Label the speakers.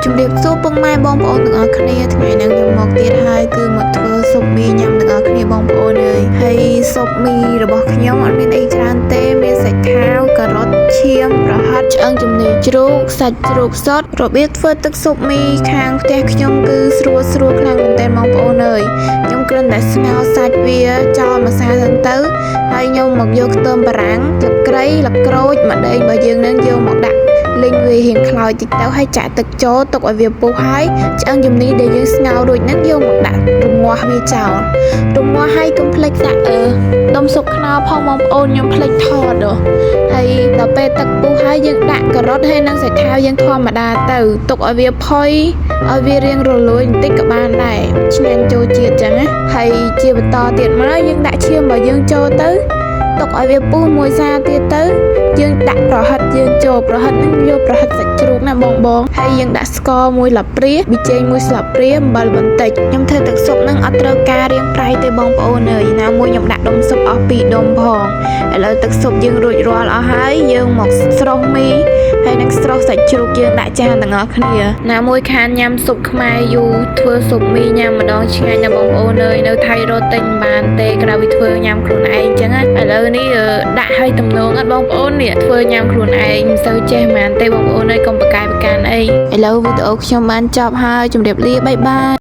Speaker 1: ជំរាបសួរពុកម៉ែបងប្អូនទាំងអស់គ្នាថ្ងៃនេះខ្ញុំមកទៀតហើយគឺមកធ្វើស៊ុបមីញ៉ាំទាំងអស់គ្នាបងប្អូនអើយហើយស៊ុបមីរបស់ខ្ញុំអត់មានអីច្រើនទេមានសាច់ខាវការ៉ុតឈាមប្រហិតឆ្អឹងជំនីជ្រូកសាច់ជ្រូកសុទ្ធរបៀបធ្វើទឹកស៊ុបមីខាងផ្ទះខ្ញុំគឺស្រួលខ្លាំងមែនទែនបងប្អូនអើយខ្ញុំគ្រាន់តែស្ងោរសាច់វាចោលម្សៅហ្នឹងទៅហើយខ្ញុំមកយកខ្ទឹមបារាំងទឹកត្រីល្ក្រូចម្ដេងរបស់យើងនឹងយកមកដាក់លេងវារៀងខ្លោចតិចទៅហើយចាក់ទឹកចូលទុកឲ្យវាពុះហើយឆ្អឹងជំនីដែលយើងស្ងោររួចហ្នឹងយកមកដាក់រមាស់វាចោលរមាស់ហើយកុំភ្លេចដាក់ដុំស៊ុបខ្នុរផងបងប្អូនខ្ញុំភ្លេចថតហើយដល់ពេលទឹកពុះហើយយើងដាក់ការ៉ុតហើយនិងសាច់ខាវយើងធម្មតាទៅទុកឲ្យវាផុយឲ្យវារៀងរលួយបន្តិចក៏បានដែរឆ្ងាញ់ចូលជាតិចឹងណាហើយជាបន្តទៀតមកយើងដាក់ឈាមរបស់យើងចូលទៅទុកឲ្យវាពុះមួយសាទៀតទៅយើងដាក់ប្រហិតយើងចូលប្រហិតនឹងយកប្រហិតសាច់ជ្រូកណាបងហើយយើងដាក់ស្ករមួយស្លាបព្រាប៊ីចេងមួយស្លាបព្រាអំបិលបន្តិចខ្ញុំធ្វើទឹកស៊ុបនឹងអត់ត្រូវការរៀងប្រៃទេបងប្អូនអើយណាមួយខ្ញុំដាក់ដុំស៊ុបអស់2ដុំផងឥឡូវទឹកស៊ុបយើងរួចរាល់អស់ហើយយើងមកស្រុះមីហើយនឹងស្រុះសាច់ជ្រូកយើងដាក់ចានទាំងអស់គ្នាណាមួយខានញ៉ាំស៊ុបខ្មែរយូរធ្វើស៊ុបមីញ៉ាំម្ដងឆ្ងាញ់ណាបងប្អូនអើយនៅថៃរត់ទិញបានទេក្រៅពីធ្វើញ៉ាំខ្លួនឯងចឹងណាឥឡូវនេះដាក់ឲ្យទំនងអត់បងប្អូននេះធ្វើញ៉ាំខ្លួនឯងមិនសូវចេះហ្មងទេបងប្អូនអើយកុំប្រកែកប្រកាន់អីឥឡូវវីដេអូខ្ញុំបានចប់ហើយជម្រាបលាបាយបាយ